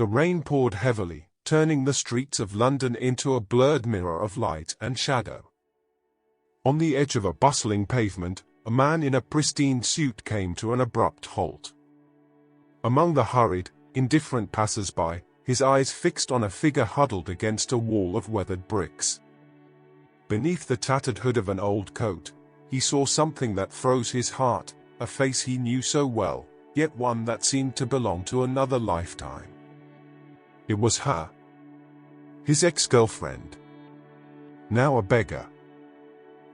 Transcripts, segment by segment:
The rain poured heavily, turning the streets of London into a blurred mirror of light and shadow. On the edge of a bustling pavement, a man in a pristine suit came to an abrupt halt. Among the hurried, indifferent passers-by, his eyes fixed on a figure huddled against a wall of weathered bricks. Beneath the tattered hood of an old coat, he saw something that froze his heart, a face he knew so well, yet one that seemed to belong to another lifetime. It was her. His ex-girlfriend. Now a beggar.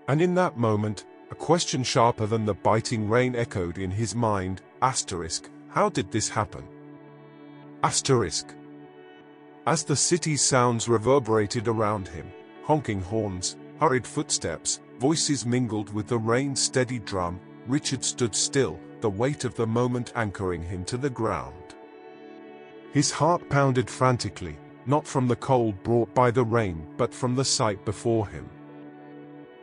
And in that moment, a question sharper than the biting rain echoed in his mind, how did this happen? As the city's sounds reverberated around him, honking horns, hurried footsteps, voices mingled with the rain's steady drum, Richard stood still, the weight of the moment anchoring him to the ground. His heart pounded frantically, not from the cold brought by the rain but from the sight before him.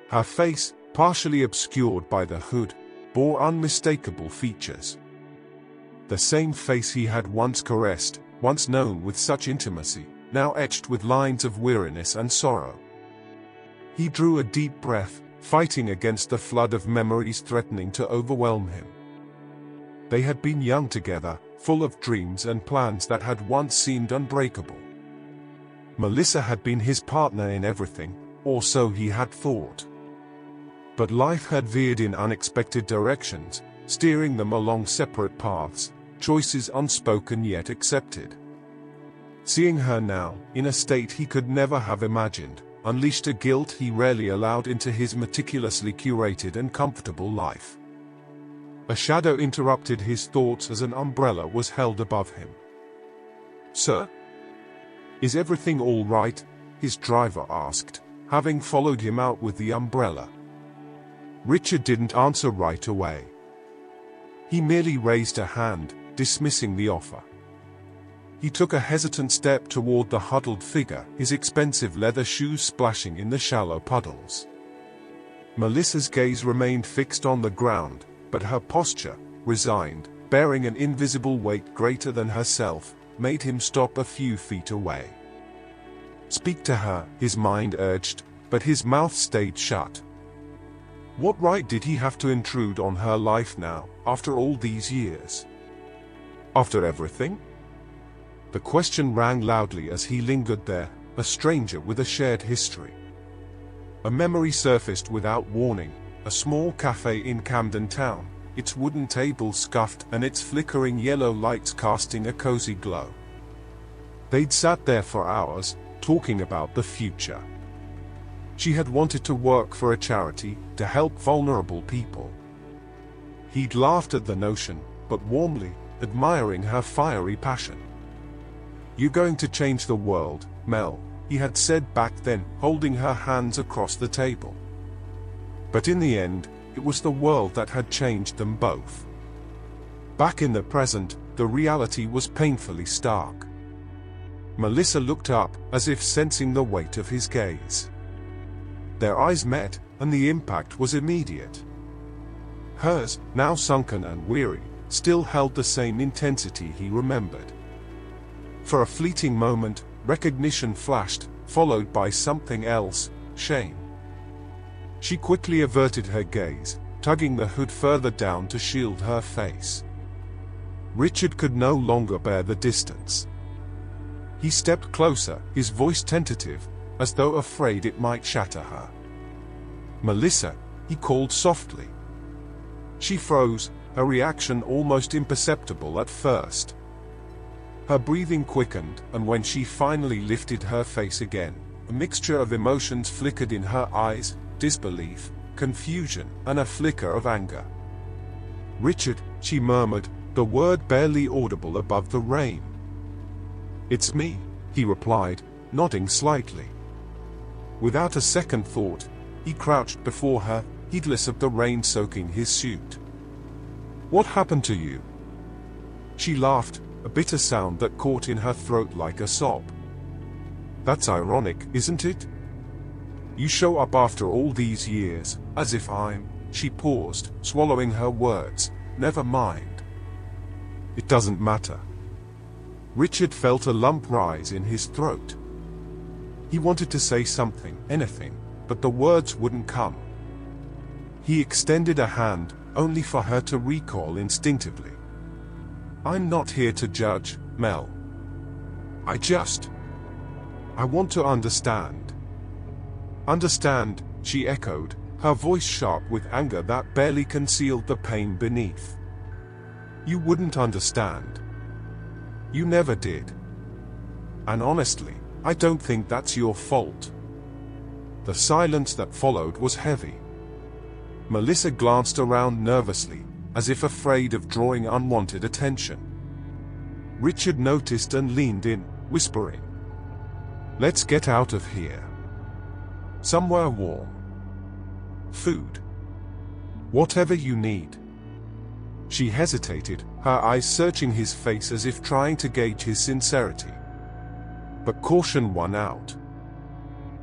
Her face, partially obscured by the hood, bore unmistakable features. The same face he had once caressed, once known with such intimacy, now etched with lines of weariness and sorrow. He drew a deep breath, fighting against the flood of memories threatening to overwhelm him. They had been young together, full of dreams and plans that had once seemed unbreakable. Melissa had been his partner in everything, or so he had thought. But life had veered in unexpected directions, steering them along separate paths, choices unspoken yet accepted. Seeing her now, in a state he could never have imagined, unleashed a guilt he rarely allowed into his meticulously curated and comfortable life. A shadow interrupted his thoughts as an umbrella was held above him. "Sir? Is everything all right?" his driver asked, having followed him out with the umbrella. Richard didn't answer right away. He merely raised a hand, dismissing the offer. He took a hesitant step toward the huddled figure, his expensive leather shoes splashing in the shallow puddles. Melissa's gaze remained fixed on the ground, but her posture, resigned, bearing an invisible weight greater than herself, made him stop a few feet away. Speak to her, his mind urged, but his mouth stayed shut. What right did he have to intrude on her life now, after all these years? After everything? The question rang loudly as he lingered there, a stranger with a shared history. A memory surfaced without warning, a small cafe in Camden Town, its wooden table scuffed and its flickering yellow lights casting a cozy glow. They'd sat there for hours, talking about the future. She had wanted to work for a charity, to help vulnerable people. He'd laughed at the notion, but warmly, admiring her fiery passion. "You're going to change the world, Mel," he had said back then, holding her hands across the table. But in the end, it was the world that had changed them both. Back in the present, the reality was painfully stark. Melissa looked up, as if sensing the weight of his gaze. Their eyes met, and the impact was immediate. Hers, now sunken and weary, still held the same intensity he remembered. For a fleeting moment, recognition flashed, followed by something else, shame. She quickly averted her gaze, tugging the hood further down to shield her face. Richard could no longer bear the distance. He stepped closer, his voice tentative, as though afraid it might shatter her. "Melissa," he called softly. She froze, her reaction almost imperceptible at first. Her breathing quickened, and when she finally lifted her face again, a mixture of emotions flickered in her eyes, disbelief, confusion, and a flicker of anger. "Richard," she murmured, the word barely audible above the rain. "It's me," he replied, nodding slightly. Without a second thought, he crouched before her, heedless of the rain soaking his suit. "What happened to you?" She laughed, a bitter sound that caught in her throat like a sob. "That's ironic, isn't it? You show up after all these years, as if I'm—" She paused, swallowing her words. "Never mind. It doesn't matter. Richard felt a lump rise in his throat. He wanted to say something, anything, but the words wouldn't come. He extended a hand, only for her to recoil instinctively. "I'm not here to judge, Mel. I want to understand." "Understand," she echoed, her voice sharp with anger that barely concealed the pain beneath. "You wouldn't understand. You never did. And honestly, I don't think that's your fault." The silence that followed was heavy. Melissa glanced around nervously, as if afraid of drawing unwanted attention. Richard noticed and leaned in, whispering, "Let's get out of here. Somewhere warm. Food. Whatever you need." She hesitated, her eyes searching his face as if trying to gauge his sincerity. But caution won out.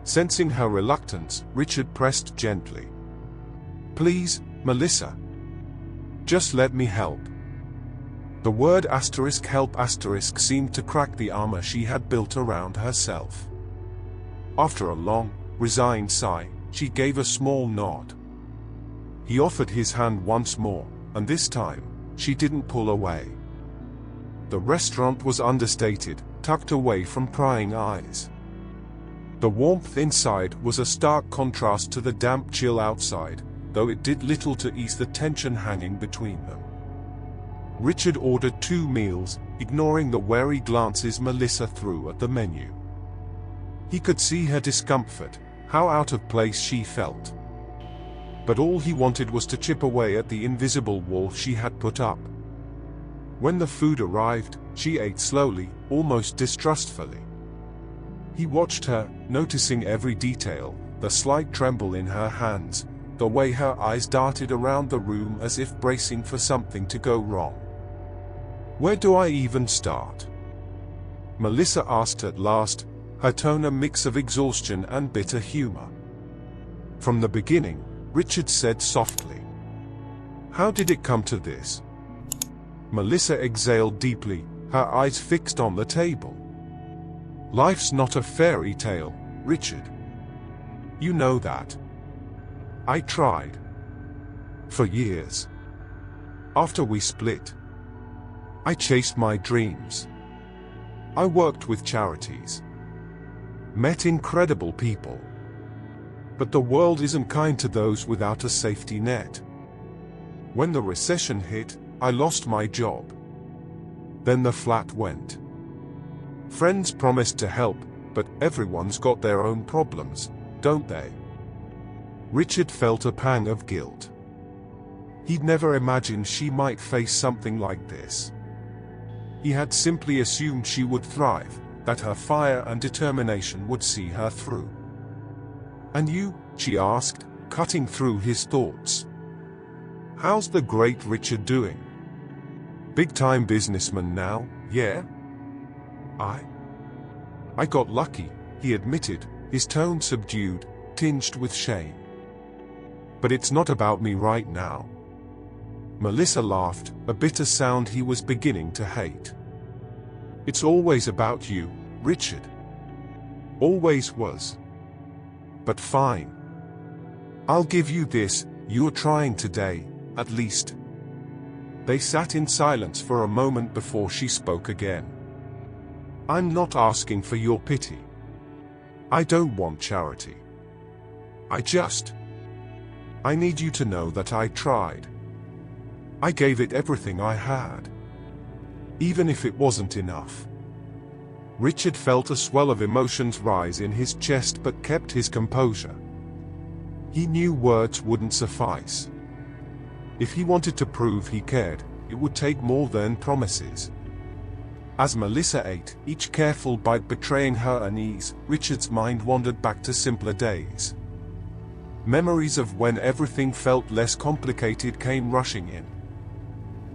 Sensing her reluctance, Richard pressed gently. "Please, Melissa. Just let me help." The word *help* seemed to crack the armor she had built around herself. After a long, resigned sigh, she gave a small nod. He offered his hand once more, and this time, she didn't pull away. The restaurant was understated, tucked away from prying eyes. The warmth inside was a stark contrast to the damp chill outside, though it did little to ease the tension hanging between them. Richard ordered 2 meals, ignoring the wary glances Melissa threw at the menu. He could see her discomfort, how out of place she felt. But all he wanted was to chip away at the invisible wall she had put up. When the food arrived, she ate slowly, almost distrustfully. He watched her, noticing every detail, the slight tremble in her hands, the way her eyes darted around the room as if bracing for something to go wrong. "Where do I even start?" Melissa asked at last, her tone a mix of exhaustion and bitter humor. "From the beginning," Richard said softly. "How did it come to this?" Melissa exhaled deeply, her eyes fixed on the table. "Life's not a fairy tale, Richard. You know that. I tried. For years. After we split, I chased my dreams. I worked with charities. Met incredible people. But the world isn't kind to those without a safety net. When the recession hit, I lost my job. Then the flat went. Friends promised to help, but everyone's got their own problems, don't they?" Richard felt a pang of guilt. He'd never imagined she might face something like this. He had simply assumed she would thrive, that her fire and determination would see her through. "And you?" she asked, cutting through his thoughts. "How's the great Richard doing? Big-time businessman now, yeah?" I got lucky," he admitted, his tone subdued, tinged with shame. "But it's not about me right now." Melissa laughed, a bitter sound he was beginning to hate. "It's always about you, Richard. Always was. But fine. I'll give you this, you're trying today, at least." They sat in silence for a moment before she spoke again. "I'm not asking for your pity. I don't want charity. I need you to know that I tried. I gave it everything I had. Even if it wasn't enough." Richard felt a swell of emotions rise in his chest but kept his composure. He knew words wouldn't suffice. If he wanted to prove he cared, it would take more than promises. As Melissa ate, each careful bite betraying her unease, Richard's mind wandered back to simpler days. Memories of when everything felt less complicated came rushing in.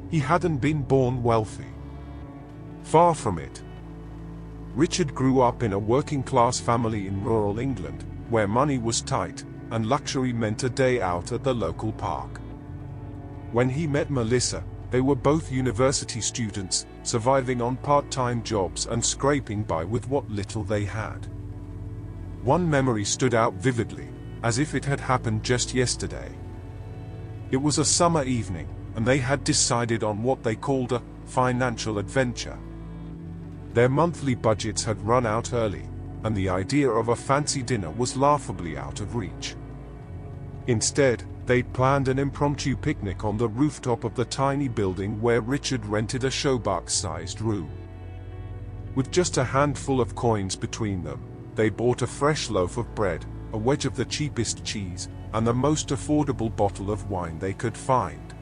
He hadn't been born wealthy. Far from it. Richard grew up in a working-class family in rural England, where money was tight, and luxury meant a day out at the local park. When he met Melissa, they were both university students, surviving on part-time jobs and scraping by with what little they had. One memory stood out vividly, as if it had happened just yesterday. It was a summer evening, and they had decided on what they called a financial adventure. Their monthly budgets had run out early, and the idea of a fancy dinner was laughably out of reach. Instead, they'd planned an impromptu picnic on the rooftop of the tiny building where Richard rented a showbox-sized room. With just a handful of coins between them, they bought a fresh loaf of bread, a wedge of the cheapest cheese, and the most affordable bottle of wine they could find.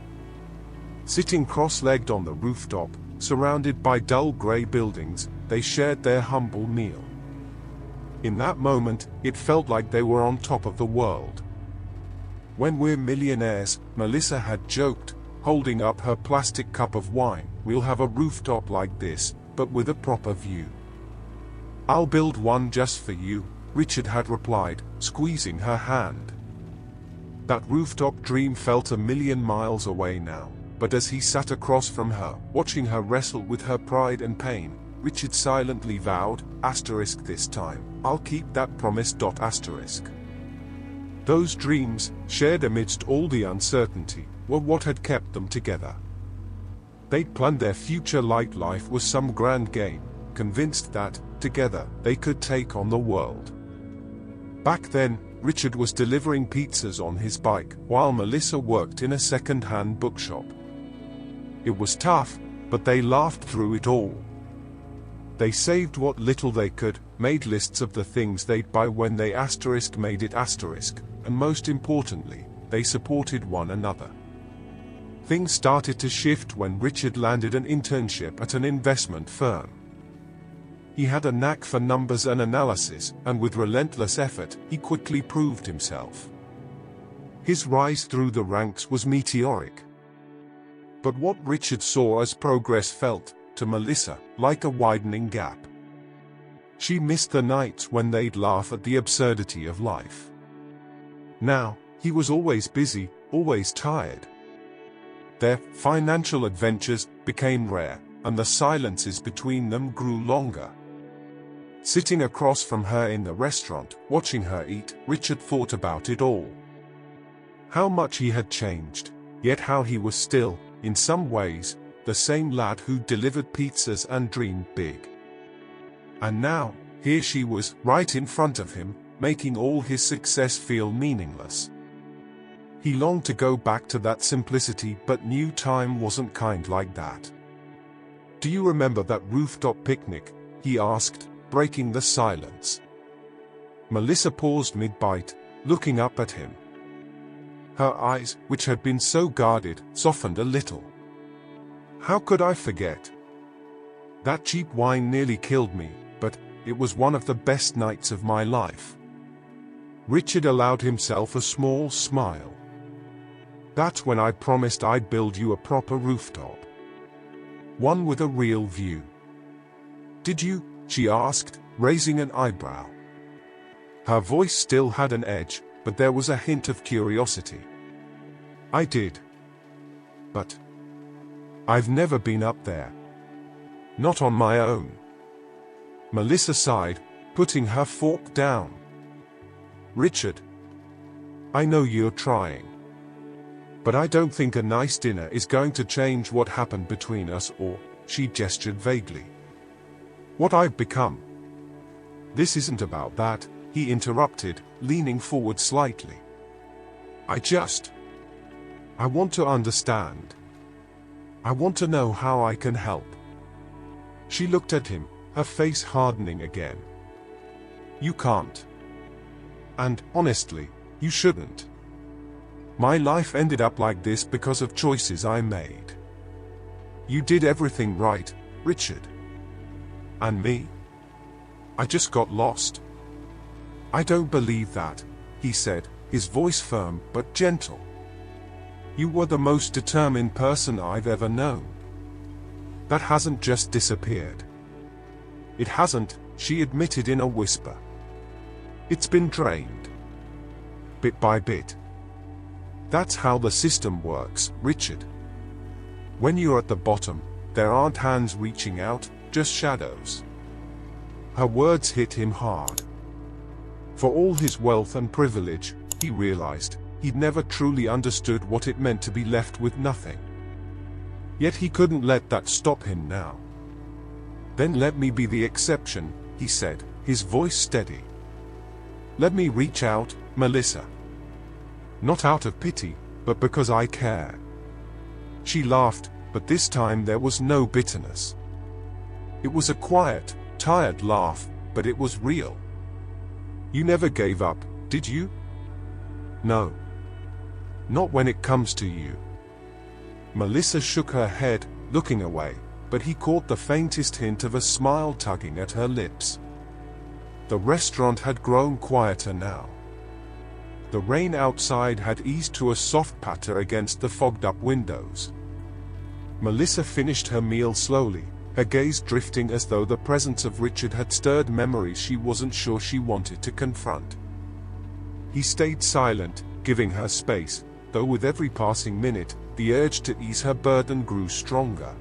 Sitting cross-legged on the rooftop, surrounded by dull grey buildings, they shared their humble meal. In that moment, it felt like they were on top of the world. "When we're millionaires," Melissa had joked, holding up her plastic cup of wine, "we'll have a rooftop like this, but with a proper view." "I'll build one just for you," Richard had replied, squeezing her hand. That rooftop dream felt a million miles away now, but as he sat across from her, watching her wrestle with her pride and pain, Richard silently vowed, "This time, I'll keep that promise." Those dreams, shared amidst all the uncertainty, were what had kept them together. They'd planned their future like life was some grand game, convinced that, together, they could take on the world. Back then, Richard was delivering pizzas on his bike, while Melissa worked in a second-hand bookshop. It was tough, but they laughed through it all. They saved what little they could, made lists of the things they'd buy when they made it and most importantly, they supported one another. Things started to shift when Richard landed an internship at an investment firm. He had a knack for numbers and analysis, and with relentless effort, he quickly proved himself. His rise through the ranks was meteoric. But what Richard saw as progress felt, to Melissa, like a widening gap. She missed the nights when they'd laugh at the absurdity of life. Now, he was always busy, always tired. Their financial adventures became rare, and the silences between them grew longer. Sitting across from her in the restaurant, watching her eat, Richard thought about it all. How much he had changed, yet how he was still, in some ways, the same lad who delivered pizzas and dreamed big. And now, here she was, right in front of him, making all his success feel meaningless. He longed to go back to that simplicity, but knew time wasn't kind like that. "Do you remember that rooftop picnic?" he asked, breaking the silence. Melissa paused mid-bite, looking up at him. Her eyes, which had been so guarded, softened a little. "How could I forget? That cheap wine nearly killed me, but it was one of the best nights of my life." Richard allowed himself a small smile. "That's when I promised I'd build you a proper rooftop. One with a real view." "Did you?" she asked, raising an eyebrow. Her voice still had an edge, but there was a hint of curiosity. "I did. But I've never been up there. Not on my own." Melissa sighed, putting her fork down. "Richard, I know you're trying. But I don't think a nice dinner is going to change what happened between us or," she gestured vaguely, "what I've become." "This isn't about that," he interrupted, leaning forward slightly. I want to understand. I want to know how I can help." She looked at him, her face hardening again. "You can't. And, honestly, you shouldn't. My life ended up like this because of choices I made. You did everything right, Richard. And me? I just got lost." "I don't believe that," he said, his voice firm but gentle. "You were the most determined person I've ever known. That hasn't just disappeared." "It hasn't," she admitted in a whisper. "It's been drained. Bit by bit. That's how the system works, Richard. When you're at the bottom, There aren't hands reaching out, just shadows. Her words hit him hard. For all his wealth and privilege, he realized, he'd never truly understood what it meant to be left with nothing. Yet he couldn't let that stop him now. Then let me be the exception, he said, his voice steady. Let me reach out, Melissa. Not out of pity, but because I care. She laughed, but this time there was no bitterness. It was a quiet, tired laugh, but it was real. You never gave up, did you? No. Not when it comes to you. Melissa shook her head, looking away, but he caught the faintest hint of a smile tugging at her lips. The restaurant had grown quieter now. The rain outside had eased to a soft patter against the fogged-up windows. Melissa finished her meal slowly, her gaze drifting as though the presence of Richard had stirred memories she wasn't sure she wanted to confront. He stayed silent, giving her space, though with every passing minute, the urge to ease her burden grew stronger.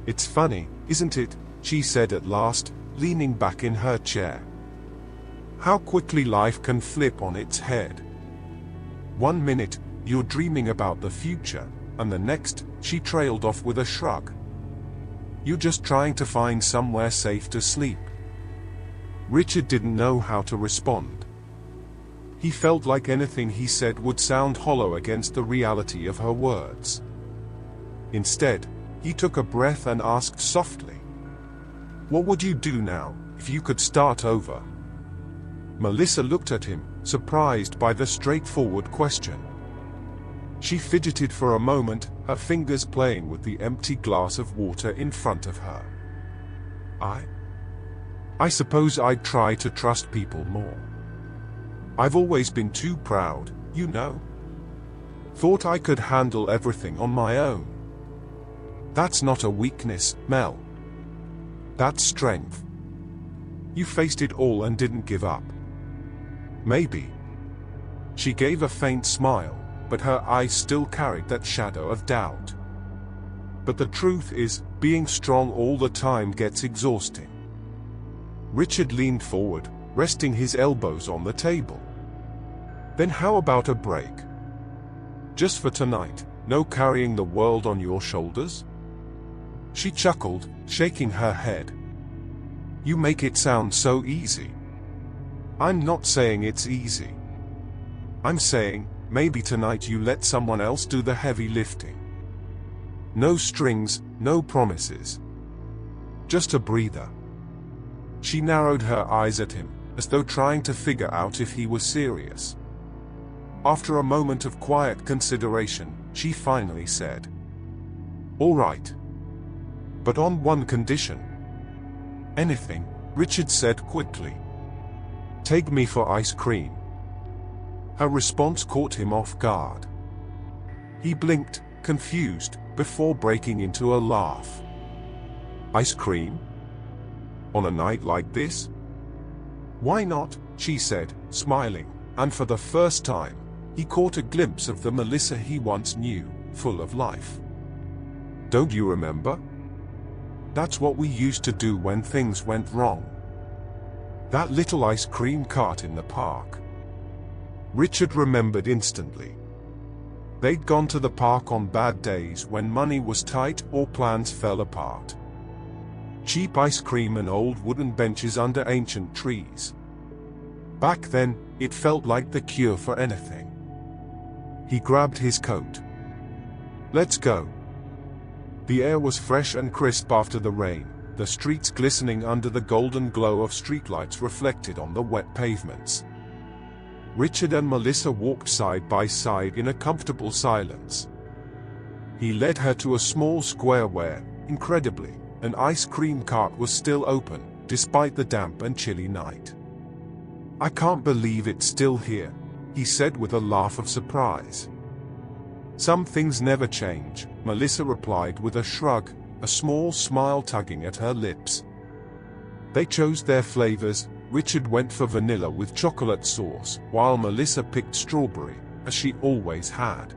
It's funny, isn't it? She said at last, leaning back in her chair. How quickly life can flip on its head. 1 minute, you're dreaming about the future, and the next, she trailed off with a shrug. You're just trying to find somewhere safe to sleep. Richard didn't know how to respond. He felt like anything he said would sound hollow against the reality of her words. Instead, he took a breath and asked softly, "What would you do now, if you could start over?" Melissa looked at him, surprised by the straightforward question. She fidgeted for a moment, her fingers playing with the empty glass of water in front of her. I suppose I'd try to trust people more. I've always been too proud, you know. Thought I could handle everything on my own. That's not a weakness, Mel. That's strength. You faced it all and didn't give up. Maybe. She gave a faint smile, but her eyes still carried that shadow of doubt. But the truth is, being strong all the time gets exhausting. Richard leaned forward, resting his elbows on the table. Then how about a break? Just for tonight, no carrying the world on your shoulders? She chuckled, shaking her head. You make it sound so easy. I'm not saying it's easy. I'm saying, maybe tonight you let someone else do the heavy lifting. No strings, no promises. Just a breather. She narrowed her eyes at him, as though trying to figure out if he was serious. After a moment of quiet consideration, she finally said, "All right. But on one condition." "Anything," Richard said quickly. "Take me for ice cream." Her response caught him off guard. He blinked, confused, before breaking into a laugh. "Ice cream? On a night like this?" "Why not?" she said, smiling, and for the first time, he caught a glimpse of the Melissa he once knew, full of life. "Don't you remember? That's what we used to do when things went wrong. That little ice cream cart in the park." Richard remembered instantly. They'd gone to the park on bad days when money was tight or plans fell apart. Cheap ice cream and old wooden benches under ancient trees. Back then, it felt like the cure for anything. He grabbed his coat. "Let's go." The air was fresh and crisp after the rain, the streets glistening under the golden glow of streetlights reflected on the wet pavements. Richard and Melissa walked side by side in a comfortable silence. He led her to a small square where, incredibly, an ice cream cart was still open, despite the damp and chilly night. "I can't believe it's still here," he said with a laugh of surprise. "Some things never change," Melissa replied with a shrug, a small smile tugging at her lips. They chose their flavors. Richard went for vanilla with chocolate sauce, while Melissa picked strawberry, as she always had.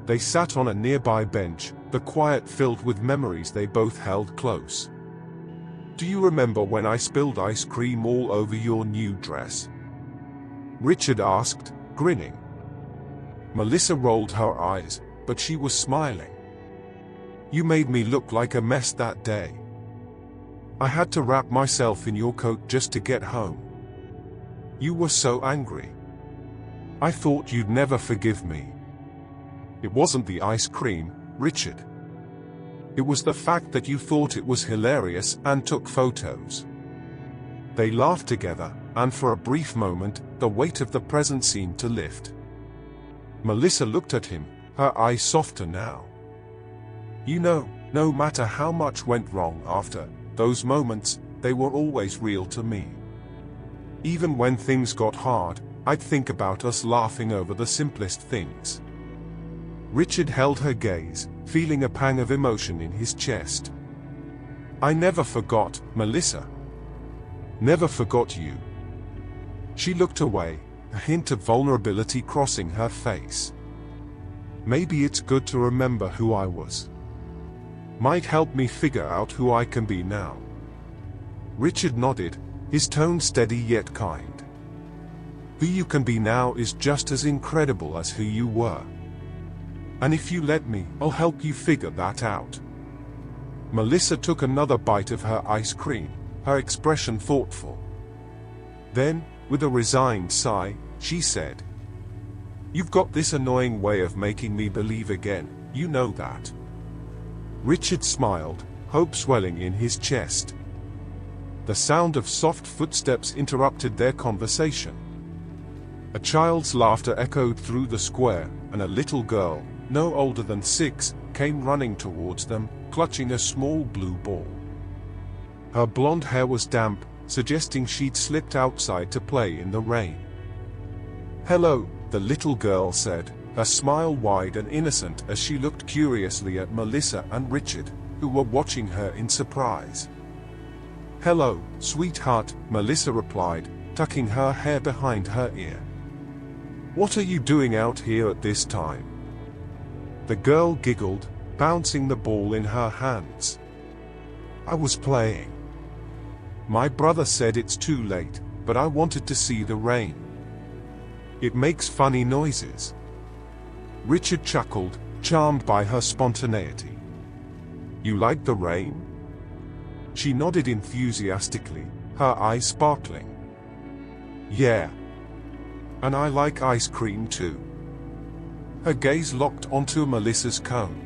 They sat on a nearby bench, the quiet filled with memories they both held close. "Do you remember when I spilled ice cream all over your new dress?" Richard asked, grinning. Melissa rolled her eyes, but she was smiling. "You made me look like a mess that day. I had to wrap myself in your coat just to get home. You were so angry. I thought you'd never forgive me." "It wasn't the ice cream, Richard. It was the fact that you thought it was hilarious and took photos." They laughed together, and for a brief moment, the weight of the present seemed to lift. Melissa looked at him, her eyes softer now. "You know, no matter how much went wrong after those moments, they were always real to me. Even when things got hard, I'd think about us laughing over the simplest things." Richard held her gaze, feeling a pang of emotion in his chest. "I never forgot, Melissa. Never forgot you." She looked away, a hint of vulnerability crossing her face. "Maybe it's good to remember who I was. Might help me figure out who I can be now." Richard nodded, his tone steady yet kind. "Who you can be now is just as incredible as who you were. And if you let me, I'll help you figure that out." Melissa took another bite of her ice cream, her expression thoughtful. Then, with a resigned sigh, she said, "You've got this annoying way of making me believe again, you know that." Richard smiled, hope swelling in his chest. The sound of soft footsteps interrupted their conversation. A child's laughter echoed through the square, and a little girl, no older than 6, came running towards them, clutching a small blue ball. Her blonde hair was damp, suggesting she'd slipped outside to play in the rain. "Hello," the little girl said, her smile wide and innocent as she looked curiously at Melissa and Richard, who were watching her in surprise. "Hello, sweetheart," Melissa replied, tucking her hair behind her ear. "What are you doing out here at this time?" The girl giggled, bouncing the ball in her hands. "I was playing. My brother said it's too late, but I wanted to see the rain. It makes funny noises." Richard chuckled, charmed by her spontaneity. "You like the rain?" She nodded enthusiastically, her eyes sparkling. "Yeah. And I like ice cream too." Her gaze locked onto Melissa's cone.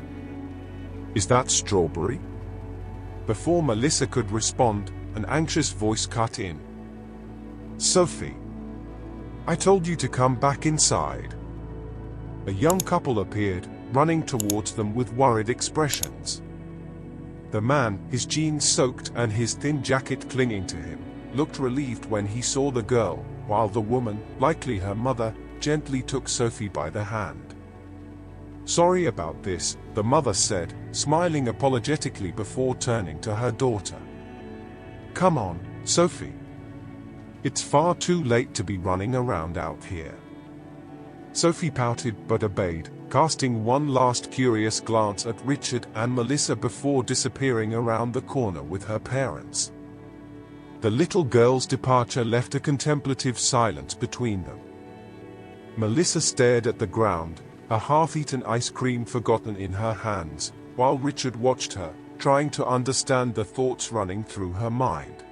"Is that strawberry?" Before Melissa could respond, an anxious voice cut in. "Sophie, I told you to come back inside." A young couple appeared, running towards them with worried expressions. The man, his jeans soaked and his thin jacket clinging to him, looked relieved when he saw the girl, while the woman, likely her mother, gently took Sophie by the hand. "Sorry about this," the mother said, smiling apologetically before turning to her daughter. "Come on, Sophie. It's far too late to be running around out here." Sophie pouted but obeyed, casting one last curious glance at Richard and Melissa before disappearing around the corner with her parents. The little girl's departure left a contemplative silence between them. Melissa stared at the ground, a half-eaten ice cream forgotten in her hands, while Richard watched her, trying to understand the thoughts running through her mind.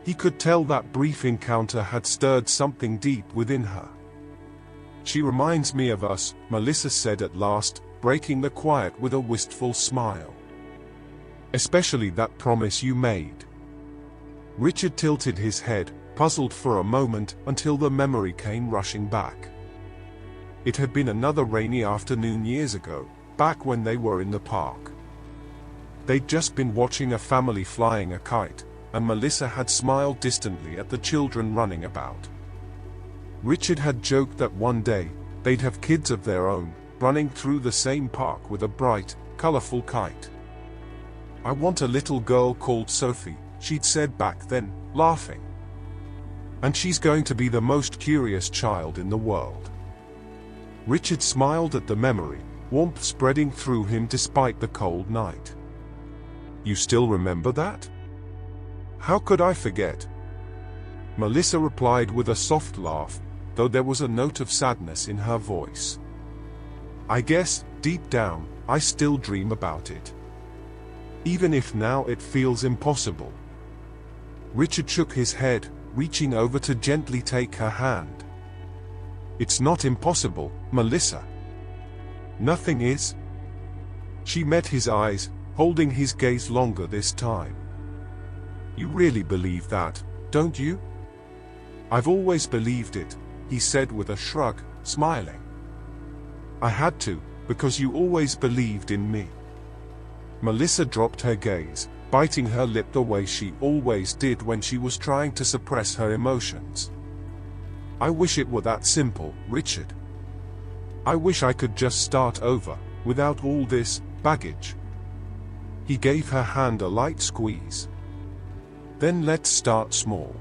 He could tell that brief encounter had stirred something deep within her. "She reminds me of us," Melissa said at last, breaking the quiet with a wistful smile. "Especially that promise you made." Richard tilted his head, puzzled for a moment, until the memory came rushing back. It had been another rainy afternoon years ago, back when they were in the park. They'd just been watching a family flying a kite, and Melissa had smiled distantly at the children running about. Richard had joked that one day, they'd have kids of their own, running through the same park with a bright, colorful kite. "I want a little girl called Sophie," she'd said back then, laughing. "And she's going to be the most curious child in the world." Richard smiled at the memory, warmth spreading through him despite the cold night. You still remember that? How could I forget? Melissa replied with a soft laugh, though there was a note of sadness in her voice. I guess, deep down, I still dream about it. Even if now it feels impossible. Richard shook his head, reaching over to gently take her hand. It's not impossible, Melissa. Nothing is. She met his eyes, holding his gaze longer this time. You really believe that, don't you? I've always believed it, he said with a shrug, smiling. I had to, because you always believed in me. Melissa dropped her gaze, biting her lip the way she always did when she was trying to suppress her emotions. I wish it were that simple, Richard. I wish I could just start over, without all this baggage. He gave her hand a light squeeze. Then let's start small.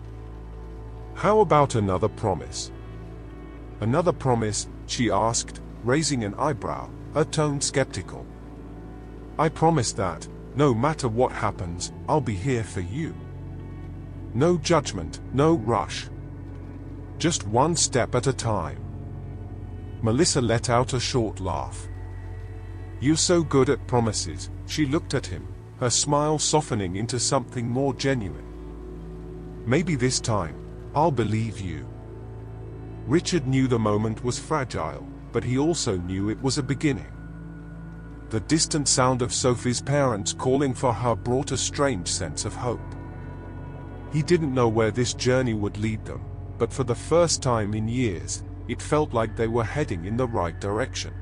How about another promise? Another promise, she asked, raising an eyebrow, her tone skeptical. I promise that, no matter what happens, I'll be here for you. No judgment, no rush. Just one step at a time. Melissa let out a short laugh. You're so good at promises, she looked at him, her smile softening into something more genuine. Maybe this time, I'll believe you. Richard knew the moment was fragile, but he also knew it was a beginning. The distant sound of Sophie's parents calling for her brought a strange sense of hope. He didn't know where this journey would lead them, but for the first time in years, it felt like they were heading in the right direction.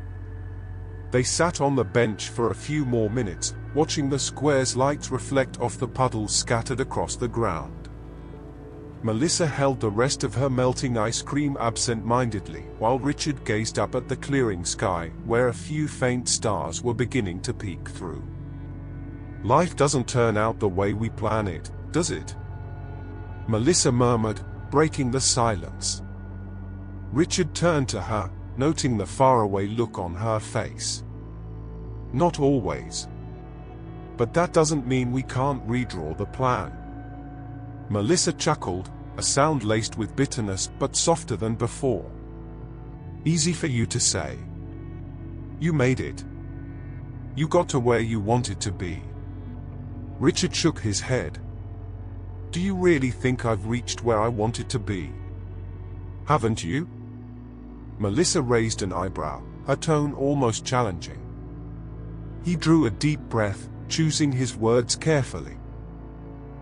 They sat on the bench for a few more minutes, watching the square's lights reflect off the puddles scattered across the ground. Melissa held the rest of her melting ice cream absent-mindedly, while Richard gazed up at the clearing sky, where a few faint stars were beginning to peek through. Life doesn't turn out the way we plan it, does it? Melissa murmured, breaking the silence. Richard turned to her, noting the faraway look on her face. Not always. But that doesn't mean we can't redraw the plan. Melissa chuckled, a sound laced with bitterness but softer than before. Easy for you to say. You made it. You got to where you wanted to be. Richard shook his head. Do you really think I've reached where I wanted to be? Haven't you? Melissa raised an eyebrow, her tone almost challenging. He drew a deep breath, choosing his words carefully.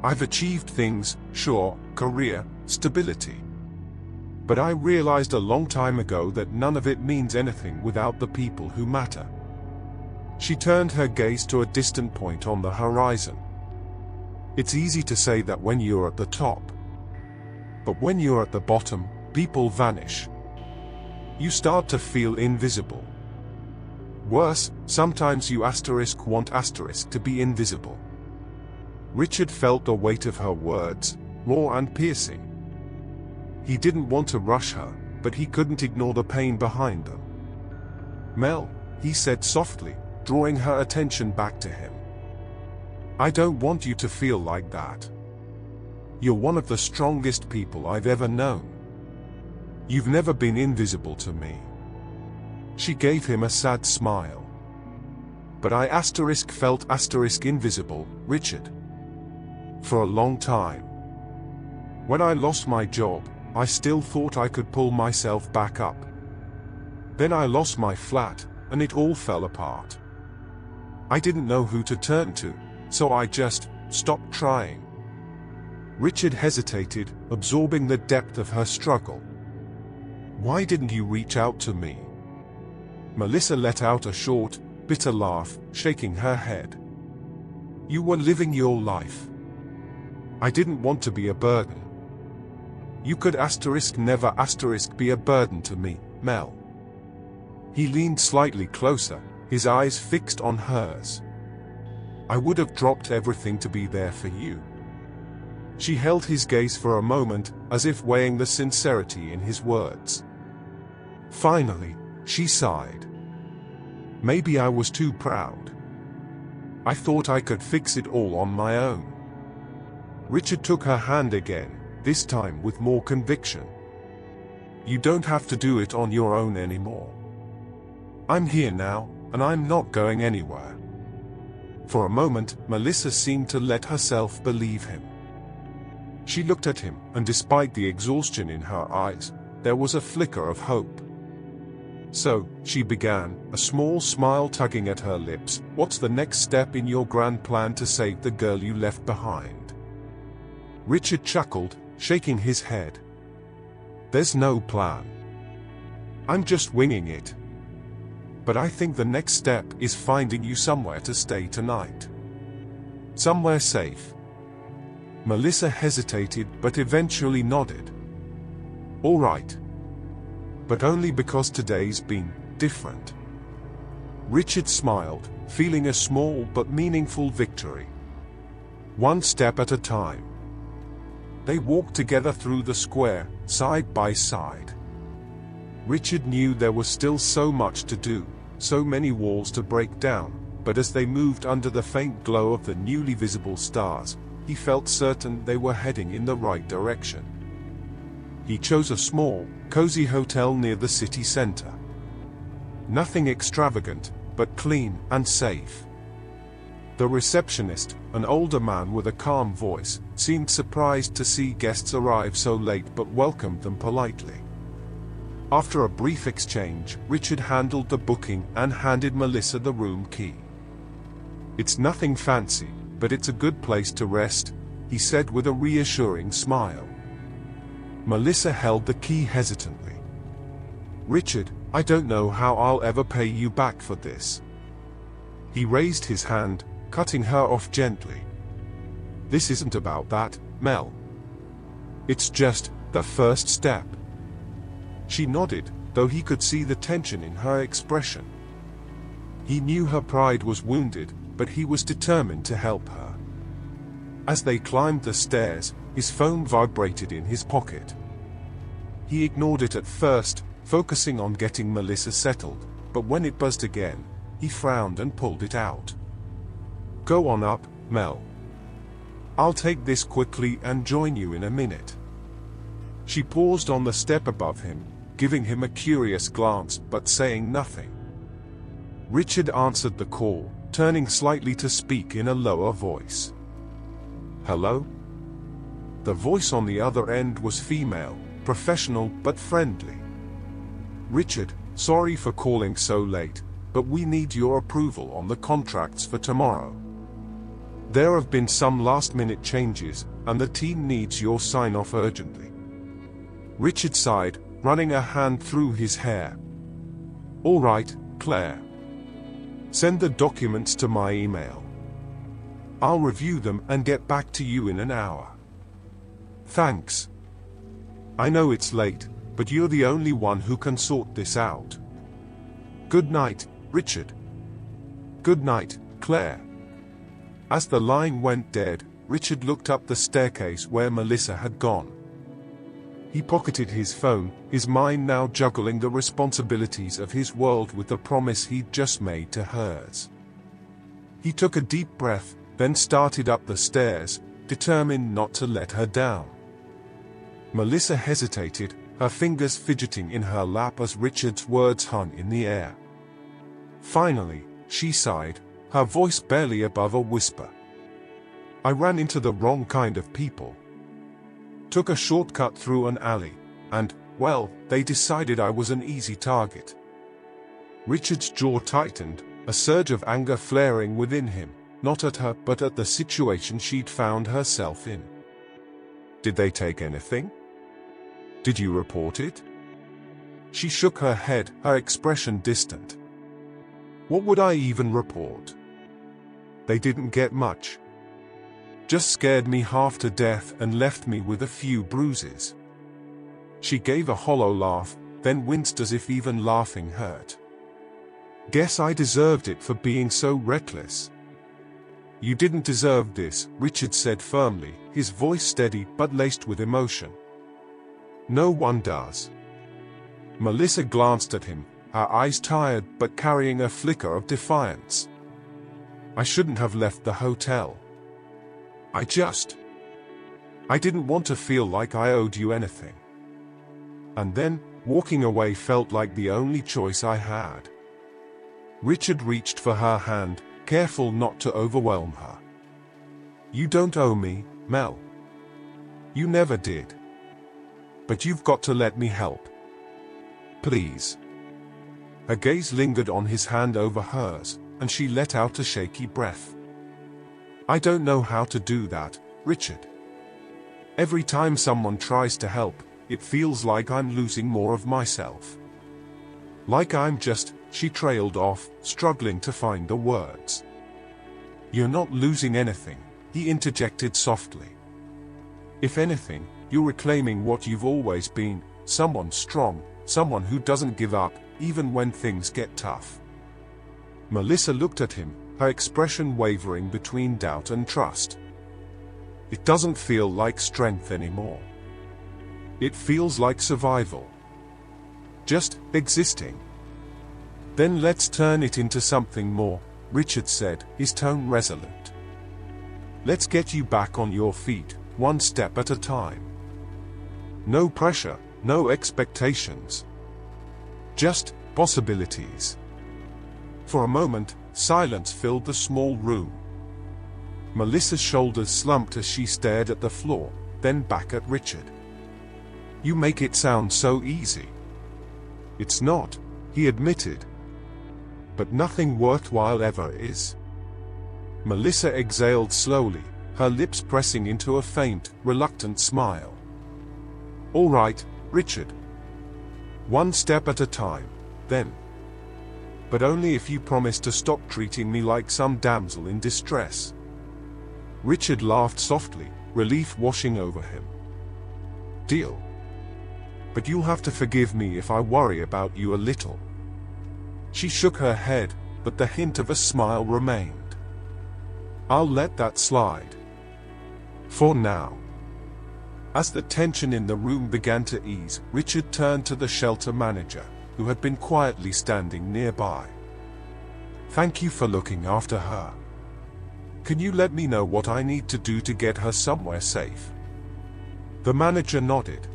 I've achieved things, sure, career, stability. But I realized a long time ago that none of it means anything without the people who matter. She turned her gaze to a distant point on the horizon. It's easy to say that when you're at the top. But when you're at the bottom, people vanish. You start to feel invisible. Worse, sometimes you want to be invisible. Richard felt the weight of her words, raw and piercing. He didn't want to rush her, but he couldn't ignore the pain behind them. Mel, he said softly, drawing her attention back to him. I don't want you to feel like that. You're one of the strongest people I've ever known. You've never been invisible to me. She gave him a sad smile. But I felt invisible, Richard. For a long time. When I lost my job, I still thought I could pull myself back up. Then I lost my flat, and it all fell apart. I didn't know who to turn to, so I just stopped trying. Richard hesitated, absorbing the depth of her struggle. Why didn't you reach out to me? Melissa let out a short, bitter laugh, shaking her head. You were living your life. I didn't want to be a burden. You could never be a burden to me, Mel. He leaned slightly closer, his eyes fixed on hers. I would have dropped everything to be there for you. She held his gaze for a moment, as if weighing the sincerity in his words. Finally, she sighed. Maybe I was too proud. I thought I could fix it all on my own. Richard took her hand again, this time with more conviction. You don't have to do it on your own anymore. I'm here now, and I'm not going anywhere. For a moment, Melissa seemed to let herself believe him. She looked at him, and despite the exhaustion in her eyes, there was a flicker of hope. So, she began, a small smile tugging at her lips. What's the next step in your grand plan to save the girl you left behind? Richard chuckled, shaking his head. There's no plan. I'm just winging it. But I think the next step is finding you somewhere to stay tonight. Somewhere safe. Melissa hesitated but eventually nodded. All right. But only because today's been different. Richard smiled, feeling a small but meaningful victory. One step at a time. They walked together through the square, side by side. Richard knew there was still so much to do, so many walls to break down, but as they moved under the faint glow of the newly visible stars, he felt certain they were heading in the right direction. He chose a small, cozy hotel near the city center. Nothing extravagant, but clean and safe. The receptionist, an older man with a calm voice, seemed surprised to see guests arrive so late but welcomed them politely. After a brief exchange, Richard handled the booking and handed Melissa the room key. It's nothing fancy, but it's a good place to rest, he said with a reassuring smile. Melissa held the key hesitantly. Richard, I don't know how I'll ever pay you back for this. He raised his hand, cutting her off gently. This isn't about that, Mel. It's just the first step. She nodded, though he could see the tension in her expression. He knew her pride was wounded, but he was determined to help her. As they climbed the stairs, his phone vibrated in his pocket. He ignored it at first, focusing on getting Melissa settled, but when it buzzed again, he frowned and pulled it out. Go on up, Mel. I'll take this quickly and join you in a minute. She paused on the step above him, giving him a curious glance but saying nothing. Richard answered the call, turning slightly to speak in a lower voice. Hello? The voice on the other end was female, professional but friendly. Richard, sorry for calling so late, but we need your approval on the contracts for tomorrow. There have been some last-minute changes, and the team needs your sign-off urgently. Richard sighed, running a hand through his hair. All right, Claire. Send the documents to my email. I'll review them and get back to you in an hour. Thanks. I know it's late, but you're the only one who can sort this out. Good night, Richard. Good night, Claire. As the line went dead, Richard looked up the staircase where Melissa had gone. He pocketed his phone, his mind now juggling the responsibilities of his world with the promise he'd just made to hers. He took a deep breath, then started up the stairs, determined not to let her down. Melissa hesitated, her fingers fidgeting in her lap as Richard's words hung in the air. Finally, she sighed, her voice barely above a whisper. I ran into the wrong kind of people. Took a shortcut through an alley, and, well, they decided I was an easy target. Richard's jaw tightened, a surge of anger flaring within him, not at her but at the situation she'd found herself in. Did they take anything? Did you report it? She shook her head, her expression distant. What would I even report? They didn't get much. Just scared me half to death and left me with a few bruises. She gave a hollow laugh, then winced as if even laughing hurt. Guess I deserved it for being so reckless. You didn't deserve this, Richard said firmly, his voice steady but laced with emotion. No one does. Melissa glanced at him, her eyes tired but carrying a flicker of defiance. I shouldn't have left the hotel. I didn't want to feel like I owed you anything. And then, walking away felt like the only choice I had. Richard reached for her hand, careful not to overwhelm her. You don't owe me, Mel. You never did. But you've got to let me help. Please. Her gaze lingered on his hand over hers, and she let out a shaky breath. I don't know how to do that, Richard. Every time someone tries to help, it feels like I'm losing more of myself. Like I'm just, she trailed off, struggling to find the words. You're not losing anything, he interjected softly. If anything, you're reclaiming what you've always been, someone strong, someone who doesn't give up, even when things get tough. Melissa looked at him, her expression wavering between doubt and trust. It doesn't feel like strength anymore. It feels like survival. Just existing. Then let's turn it into something more, Richard said, his tone resolute. Let's get you back on your feet, one step at a time. No pressure, no expectations. Just possibilities. For a moment, silence filled the small room. Melissa's shoulders slumped as she stared at the floor, then back at Richard. You make it sound so easy. It's not, he admitted. But nothing worthwhile ever is. Melissa exhaled slowly, her lips pressing into a faint, reluctant smile. All right, Richard. One step at a time, then. But only if you promise to stop treating me like some damsel in distress. Richard laughed softly, relief washing over him. Deal. But you'll have to forgive me if I worry about you a little. She shook her head, but the hint of a smile remained. I'll let that slide. For now. As the tension in the room began to ease, Richard turned to the shelter manager, who had been quietly standing nearby. Thank you for looking after her. Can you let me know what I need to do to get her somewhere safe? The manager nodded.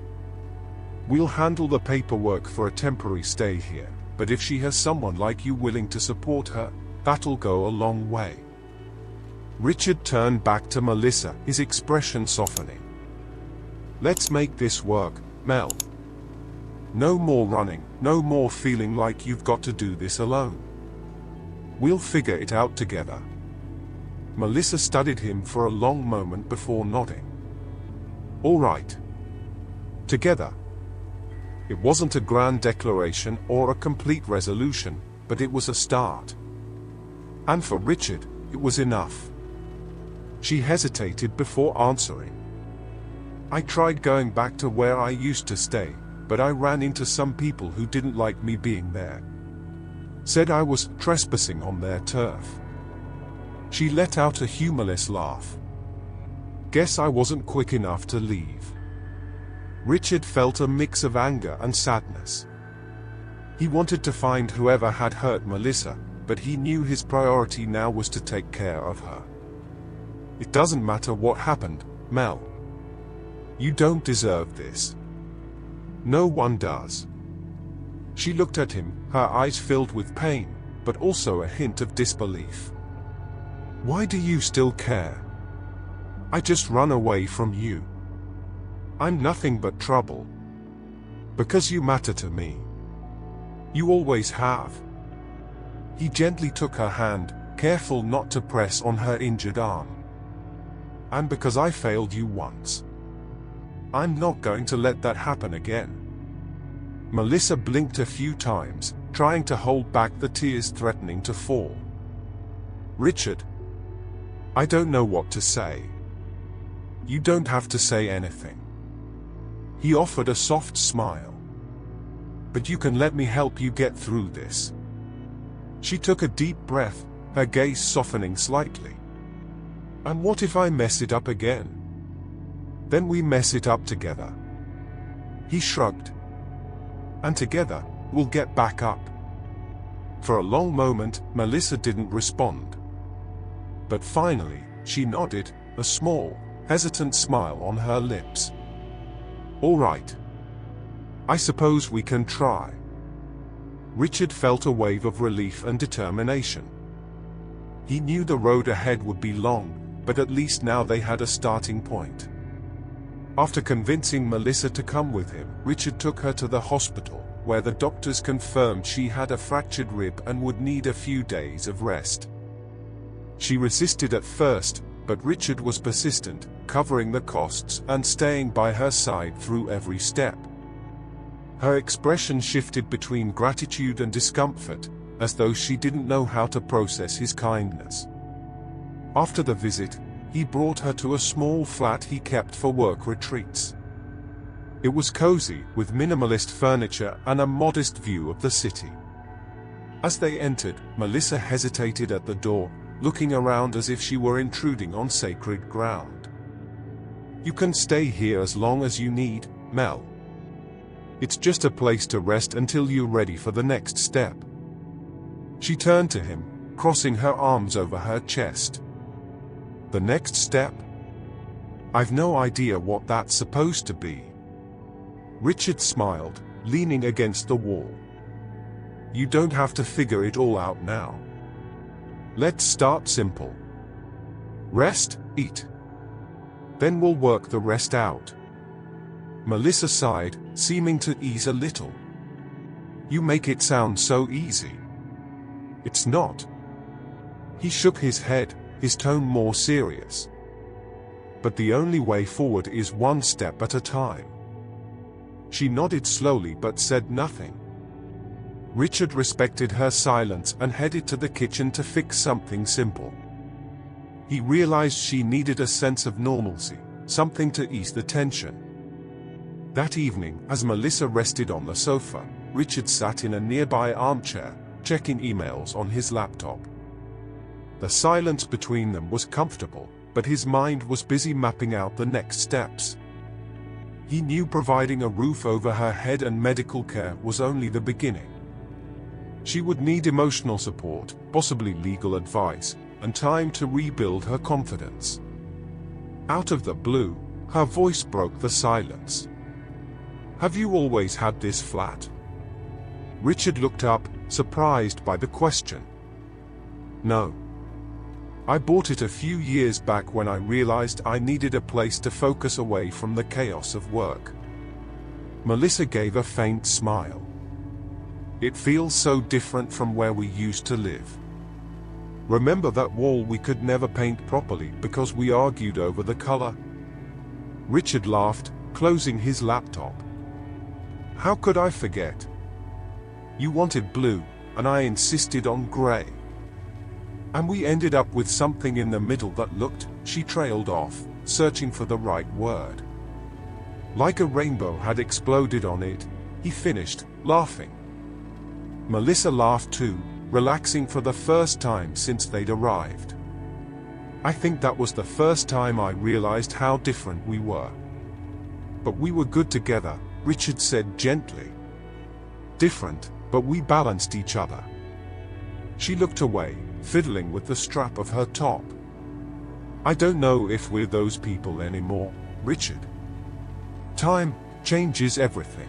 We'll handle the paperwork for a temporary stay here, but if she has someone like you willing to support her, that'll go a long way. Richard turned back to Melissa, his expression softening. Let's make this work, Mel. No more running, no more feeling like you've got to do this alone. We'll figure it out together. Melissa studied him for a long moment before nodding. All right. Together. It wasn't a grand declaration or a complete resolution, but it was a start. And for Richard, it was enough. She hesitated before answering. I tried going back to where I used to stay, but I ran into some people who didn't like me being there. Said I was trespassing on their turf. She let out a humorless laugh. Guess I wasn't quick enough to leave. Richard felt a mix of anger and sadness. He wanted to find whoever had hurt Melissa, but he knew his priority now was to take care of her. It doesn't matter what happened, Mel. You don't deserve this. No one does. She looked at him, her eyes filled with pain, but also a hint of disbelief. Why do you still care? I just run away from you. I'm nothing but trouble. Because you matter to me. You always have. He gently took her hand, careful not to press on her injured arm. And because I failed you once. I'm not going to let that happen again. Melissa blinked a few times, trying to hold back the tears threatening to fall. Richard. I don't know what to say. You don't have to say anything. He offered a soft smile. But you can let me help you get through this. She took a deep breath, her gaze softening slightly. And what if I mess it up again? Then we mess it up together. He shrugged. And together, we'll get back up. For a long moment, Melissa didn't respond. But finally, she nodded, a small, hesitant smile on her lips. "All right. I suppose we can try." Richard felt a wave of relief and determination. He knew the road ahead would be long, but at least now they had a starting point. After convincing Melissa to come with him, Richard took her to the hospital, where the doctors confirmed she had a fractured rib and would need a few days of rest. She resisted at first, but Richard was persistent, covering the costs and staying by her side through every step. Her expression shifted between gratitude and discomfort, as though she didn't know how to process his kindness. After the visit, he brought her to a small flat he kept for work retreats. It was cozy, with minimalist furniture and a modest view of the city. As they entered, Melissa hesitated at the door, looking around as if she were intruding on sacred ground. "You can stay here as long as you need, Mel. It's just a place to rest until you're ready for the next step." She turned to him, crossing her arms over her chest. "The next step? I've no idea what that's supposed to be." Richard smiled, leaning against the wall. "You don't have to figure it all out now. Let's start simple. Rest, eat. Then we'll work the rest out." Melissa sighed, seeming to ease a little. "You make it sound so easy." "It's not." He shook his head, his tone more serious. "But the only way forward is one step at a time." She nodded slowly but said nothing. Richard respected her silence and headed to the kitchen to fix something simple. He realized she needed a sense of normalcy, something to ease the tension. That evening, as Melissa rested on the sofa, Richard sat in a nearby armchair, checking emails on his laptop. The silence between them was comfortable, but his mind was busy mapping out the next steps. He knew providing a roof over her head and medical care was only the beginning. She would need emotional support, possibly legal advice, and time to rebuild her confidence. Out of the blue, her voice broke the silence. "Have you always had this flat?" Richard looked up, surprised by the question. "No. I bought it a few years back when I realized I needed a place to focus away from the chaos of work." Melissa gave a faint smile. "It feels so different from where we used to live. Remember that wall we could never paint properly because we argued over the color?" Richard laughed, closing his laptop. "How could I forget? You wanted blue, and I insisted on gray. And we ended up with something in the middle that looked," she trailed off, searching for the right word. "Like a rainbow had exploded on it," he finished, laughing. Melissa laughed too, relaxing for the first time since they'd arrived. "I think that was the first time I realized how different we were. But we were good together," Richard said gently. "Different, but we balanced each other." She looked away, fiddling with the strap of her top. "I don't know if we're those people anymore, Richard. Time changes everything."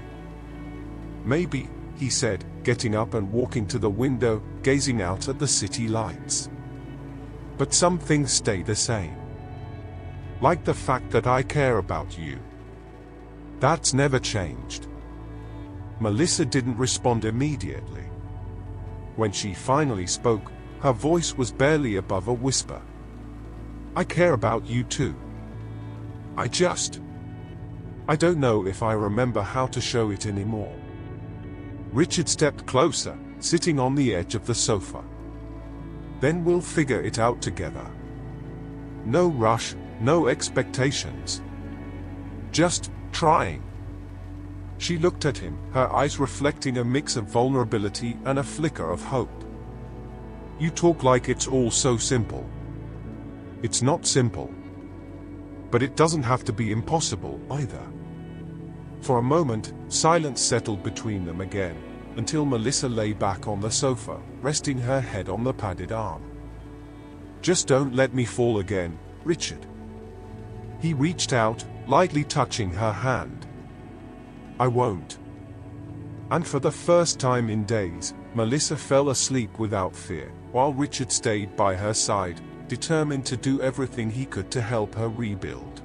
"Maybe," he said, getting up and walking to the window, gazing out at the city lights. "But some things stay the same. Like the fact that I care about you. That's never changed." Melissa didn't respond immediately. When she finally spoke, her voice was barely above a whisper. "I care about you too. I don't know if I remember how to show it anymore." Richard stepped closer, sitting on the edge of the sofa. "Then we'll figure it out together. No rush, no expectations. Just trying." She looked at him, her eyes reflecting a mix of vulnerability and a flicker of hope. "You talk like it's all so simple." "It's not simple. But it doesn't have to be impossible either." For a moment, silence settled between them again, until Melissa lay back on the sofa, resting her head on the padded arm. "Just don't let me fall again, Richard." He reached out, lightly touching her hand. "I won't." And for the first time in days, Melissa fell asleep without fear, while Richard stayed by her side, determined to do everything he could to help her rebuild.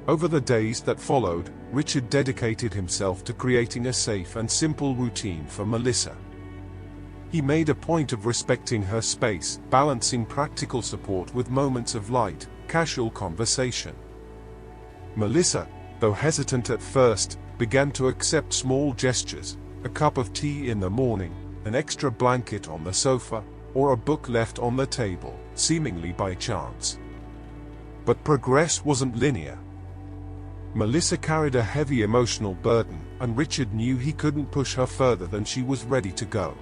Over the days that followed, Richard dedicated himself to creating a safe and simple routine for Melissa. He made a point of respecting her space, balancing practical support with moments of light, casual conversation. Melissa, though hesitant at first, began to accept small gestures: a cup of tea in the morning, an extra blanket on the sofa, or a book left on the table, seemingly by chance. But progress wasn't linear. Melissa carried a heavy emotional burden, and Richard knew he couldn't push her further than she was ready to go.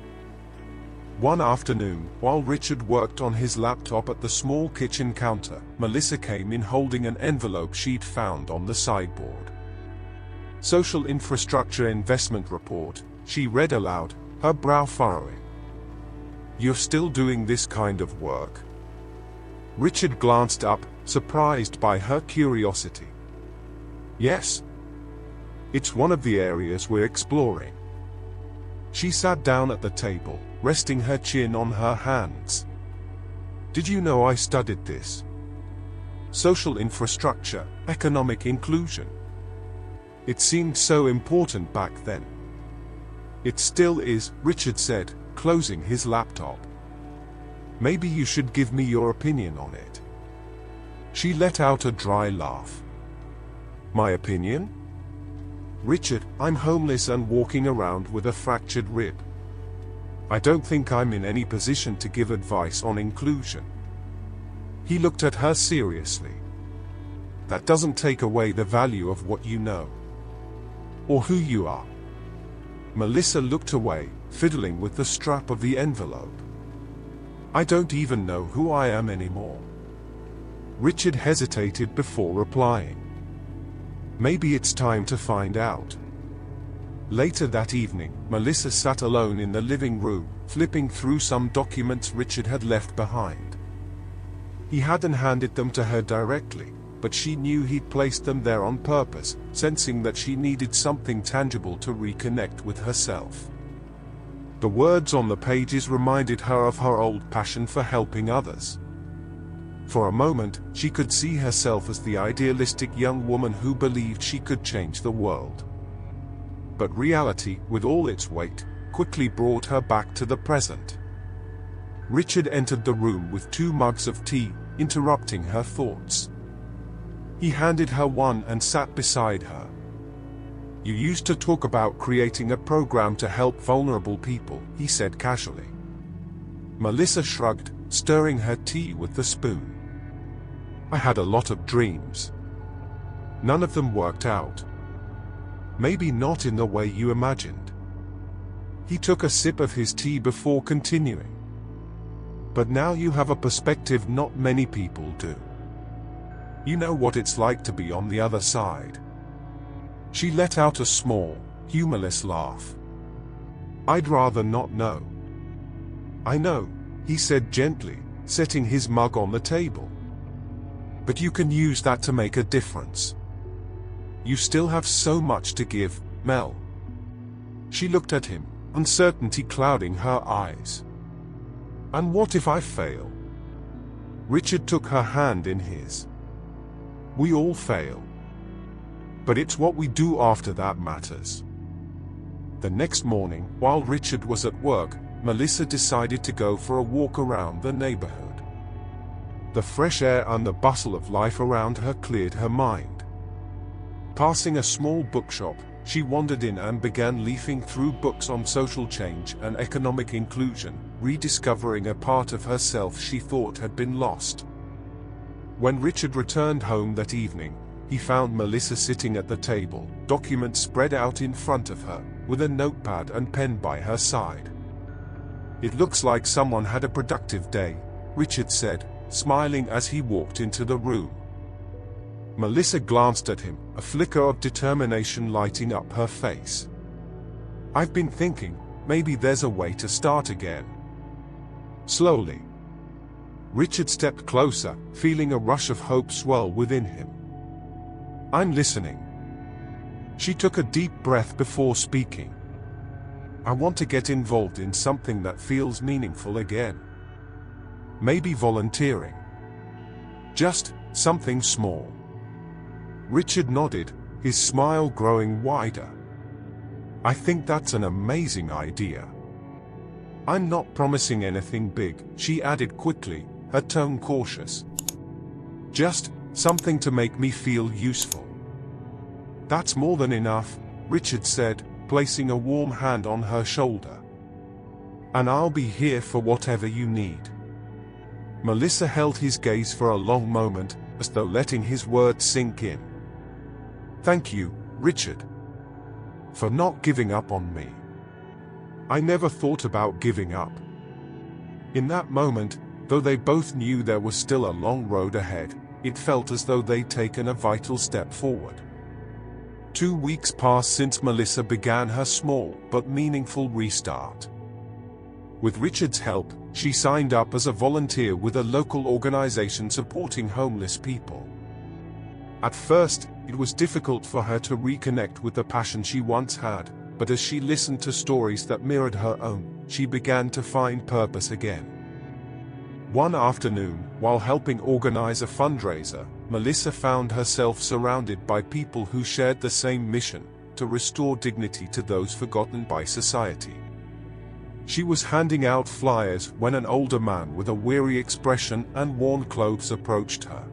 One afternoon, while Richard worked on his laptop at the small kitchen counter, Melissa came in holding an envelope she'd found on the sideboard. "Social Infrastructure Investment Report," she read aloud, her brow furrowing. "You're still doing this kind of work?" Richard glanced up, surprised by her curiosity. "Yes. It's one of the areas we're exploring." She sat down at the table, resting her chin on her hands. "Did you know I studied this? Social infrastructure, economic inclusion. It seemed so important back then." "It still is," Richard said, closing his laptop. "Maybe you should give me your opinion on it." She let out a dry laugh. "My opinion? Richard, I'm homeless and walking around with a fractured rib. I don't think I'm in any position to give advice on inclusion." He looked at her seriously. "That doesn't take away the value of what you know. Or who you are." Melissa looked away, fiddling with the strap of the envelope. "I don't even know who I am anymore." Richard hesitated before replying. "Maybe it's time to find out." Later that evening, Melissa sat alone in the living room, flipping through some documents Richard had left behind. He hadn't handed them to her directly, but she knew he'd placed them there on purpose, sensing that she needed something tangible to reconnect with herself. The words on the pages reminded her of her old passion for helping others. For a moment, she could see herself as the idealistic young woman who believed she could change the world. But reality, with all its weight, quickly brought her back to the present. Richard entered the room with 2 mugs of tea, interrupting her thoughts. He handed her one and sat beside her. "You used to talk about creating a program to help vulnerable people," he said casually. Melissa shrugged, stirring her tea with the spoon. "I had a lot of dreams. None of them worked out. Maybe not in the way you imagined." He took a sip of his tea before continuing. "But now you have a perspective not many people do. You know what it's like to be on the other side." She let out a small, humorless laugh. "I'd rather not know." "I know," he said gently, setting his mug on the table. "But you can use that to make a difference. You still have so much to give, Mel." She looked at him, uncertainty clouding her eyes. "And what if I fail?" Richard took her hand in his. "We all fail. But it's what we do after that matters." The next morning, while Richard was at work, Melissa decided to go for a walk around the neighborhood. The fresh air and the bustle of life around her cleared her mind. Passing a small bookshop, she wandered in and began leafing through books on social change and economic inclusion, rediscovering a part of herself she thought had been lost. When Richard returned home that evening, he found Melissa sitting at the table, documents spread out in front of her, with a notepad and pen by her side. "It looks like someone had a productive day," Richard said, smiling as he walked into the room. Melissa glanced at him, a flicker of determination lighting up her face. I've been thinking, maybe there's a way to start again. Slowly, Richard stepped closer, feeling a rush of hope swell within him. I'm listening. She took a deep breath before speaking. I want to get involved in something that feels meaningful again. Maybe volunteering. Just something small. Richard nodded, his smile growing wider. I think that's an amazing idea. I'm not promising anything big, she added quickly, her tone cautious. Just something to make me feel useful. That's more than enough, Richard said, placing a warm hand on her shoulder. And I'll be here for whatever you need. Melissa held his gaze for a long moment, as though letting his words sink in. Thank you, Richard, for not giving up on me. I never thought about giving up. In that moment, though they both knew there was still a long road ahead, it felt as though they'd taken a vital step forward. 2 weeks passed since Melissa began her small but meaningful restart. With Richard's help, she signed up as a volunteer with a local organization supporting homeless people. At first, it was difficult for her to reconnect with the passion she once had, but as she listened to stories that mirrored her own, she began to find purpose again. One afternoon, while helping organize a fundraiser, Melissa found herself surrounded by people who shared the same mission, to restore dignity to those forgotten by society. She was handing out flyers when an older man with a weary expression and worn clothes approached her.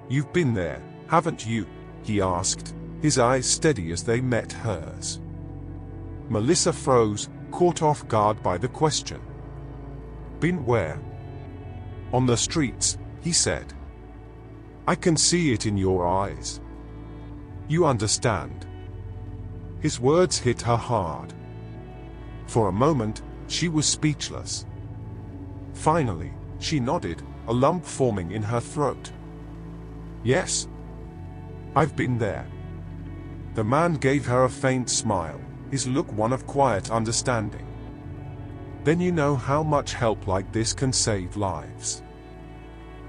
You've been there, haven't you? He asked, his eyes steady as they met hers. Melissa froze, caught off guard by the question. Been where? On the streets, he said. I can see it in your eyes. You understand. His words hit her hard. For a moment, she was speechless. Finally, she nodded, a lump forming in her throat. Yes. I've been there. The man gave her a faint smile, his look one of quiet understanding. Then you know how much help like this can save lives.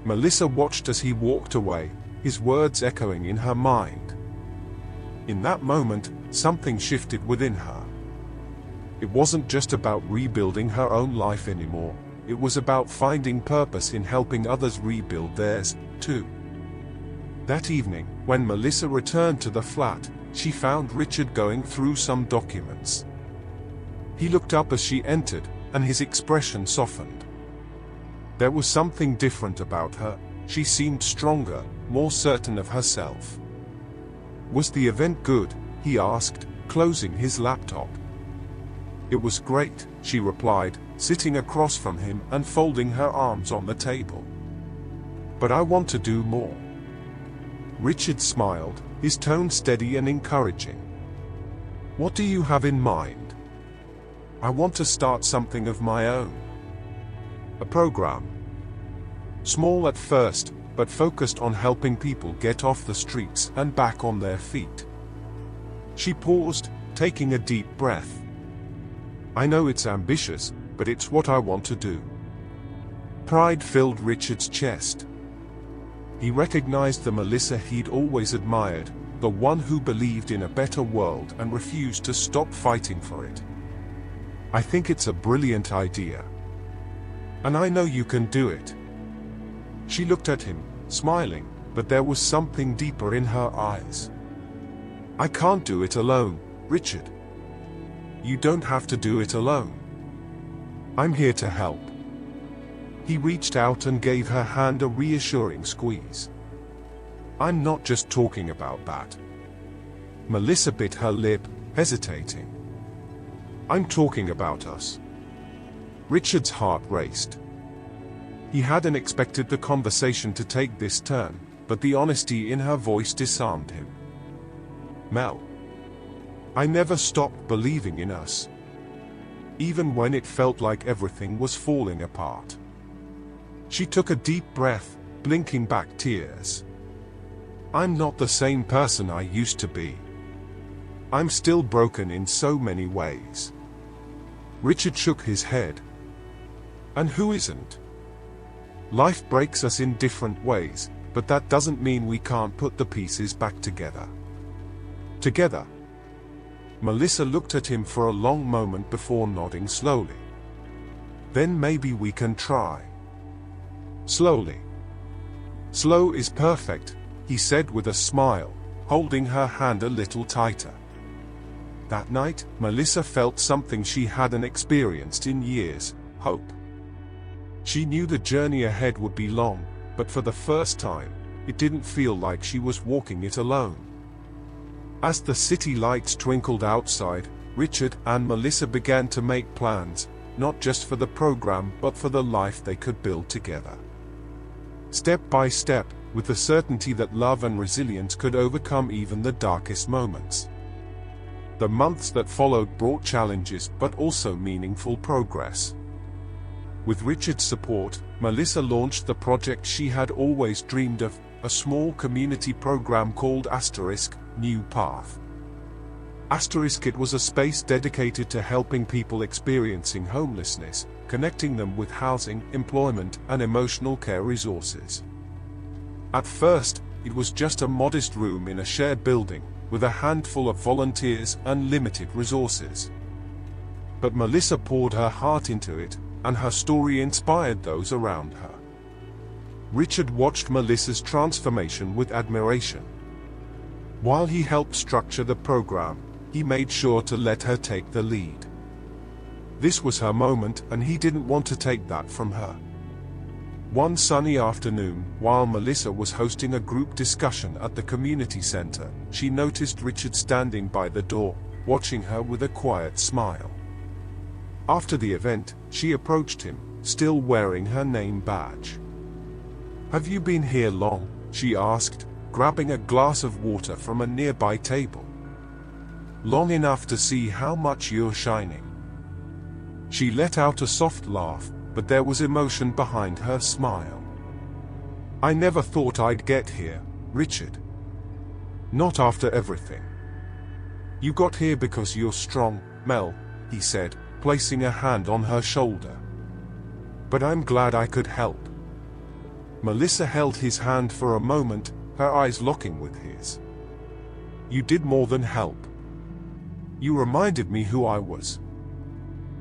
Melissa watched as he walked away, his words echoing in her mind. In that moment, something shifted within her. It wasn't just about rebuilding her own life anymore, it was about finding purpose in helping others rebuild theirs, too. That evening, when Melissa returned to the flat, she found Richard going through some documents. He looked up as she entered, and his expression softened. There was something different about her, she seemed stronger, more certain of herself. Was the event good? He asked, closing his laptop. It was great, she replied, sitting across from him and folding her arms on the table. But I want to do more. Richard smiled, his tone steady and encouraging. What do you have in mind? I want to start something of my own. A program. Small at first, but focused on helping people get off the streets and back on their feet. She paused, taking a deep breath. I know it's ambitious, but it's what I want to do. Pride filled Richard's chest. He recognized the Melissa he'd always admired, the one who believed in a better world and refused to stop fighting for it. I think it's a brilliant idea. And I know you can do it. She looked at him, smiling, but there was something deeper in her eyes. I can't do it alone, Richard. You don't have to do it alone. I'm here to help. He reached out and gave her hand a reassuring squeeze. I'm not just talking about that. Melissa bit her lip, hesitating. I'm talking about us. Richard's heart raced. He hadn't expected the conversation to take this turn, but the honesty in her voice disarmed him. Mel, I never stopped believing in us. Even when it felt like everything was falling apart. She took a deep breath, blinking back tears. I'm not the same person I used to be. I'm still broken in so many ways." Richard shook his head. "And who isn't? Life breaks us in different ways, but that doesn't mean we can't put the pieces back together." "Together?" Melissa looked at him for a long moment before nodding slowly. "Then maybe we can try." "Slowly." "Slow is perfect," he said with a smile, holding her hand a little tighter. That night, Melissa felt something she hadn't experienced in years: hope. She knew the journey ahead would be long, but for the first time, it didn't feel like she was walking it alone. As the city lights twinkled outside, Richard and Melissa began to make plans, not just for the program but for the life they could build together. Step by step, with the certainty that love and resilience could overcome even the darkest moments. The months that followed brought challenges but also meaningful progress. With Richard's support, Melissa launched the project she had always dreamed of, a small community program called New Path. It was a space dedicated to helping people experiencing homelessness, connecting them with housing, employment, and emotional care resources. At first, it was just a modest room in a shared building, with a handful of volunteers and limited resources. But Melissa poured her heart into it, and her story inspired those around her. Richard watched Melissa's transformation with admiration. While he helped structure the program, he made sure to let her take the lead. This was her moment, and he didn't want to take that from her. One sunny afternoon, while Melissa was hosting a group discussion at the community center, she noticed Richard standing by the door, watching her with a quiet smile. After the event, she approached him, still wearing her name badge. "Have you been here long?" she asked, grabbing a glass of water from a nearby table. "Long enough to see how much you're shining." She let out a soft laugh, but there was emotion behind her smile. "I never thought I'd get here, Richard. Not after everything." "You got here because you're strong, Mel," he said, placing a hand on her shoulder. "But I'm glad I could help." Melissa held his hand for a moment, her eyes locking with his. "You did more than help. You reminded me who I was.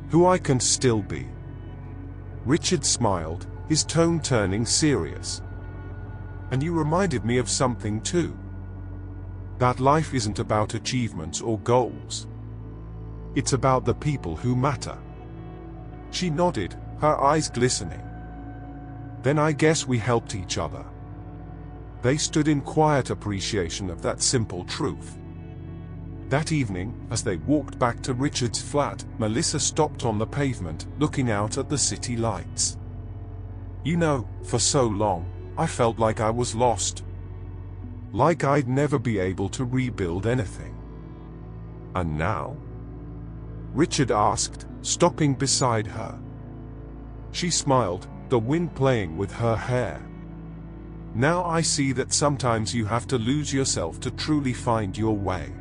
Who I can still be." Richard smiled, his tone turning serious. "And you reminded me of something too. That life isn't about achievements or goals. It's about the people who matter." She nodded, her eyes glistening. "Then I guess we helped each other." They stood in quiet appreciation of that simple truth. That evening, as they walked back to Richard's flat, Melissa stopped on the pavement, looking out at the city lights. "You know, for so long, I felt like I was lost. Like I'd never be able to rebuild anything. And now?" Richard asked, stopping beside her. She smiled, the wind playing with her hair. "Now I see that sometimes you have to lose yourself to truly find your way."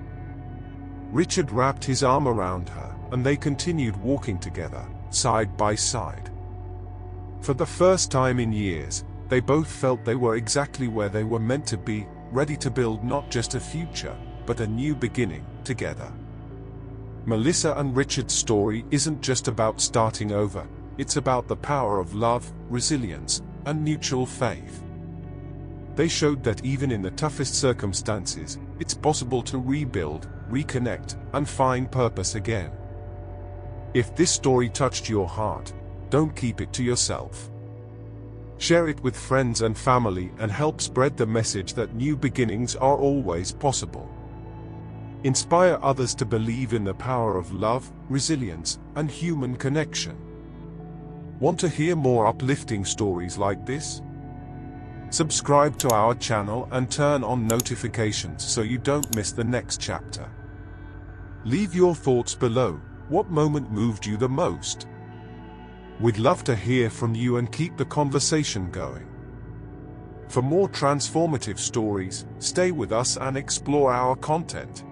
Richard wrapped his arm around her, and they continued walking together, side by side. For the first time in years, they both felt they were exactly where they were meant to be, ready to build not just a future, but a new beginning, together. Melissa and Richard's story isn't just about starting over, it's about the power of love, resilience, and mutual faith. They showed that even in the toughest circumstances, it's possible to rebuild, reconnect, and find purpose again. If this story touched your heart, don't keep it to yourself. Share it with friends and family and help spread the message that new beginnings are always possible. Inspire others to believe in the power of love, resilience, and human connection. Want to hear more uplifting stories like this? Subscribe to our channel and turn on notifications so you don't miss the next chapter. Leave your thoughts below. What moment moved you the most? We'd love to hear from you and keep the conversation going. For more transformative stories, stay with us and explore our content.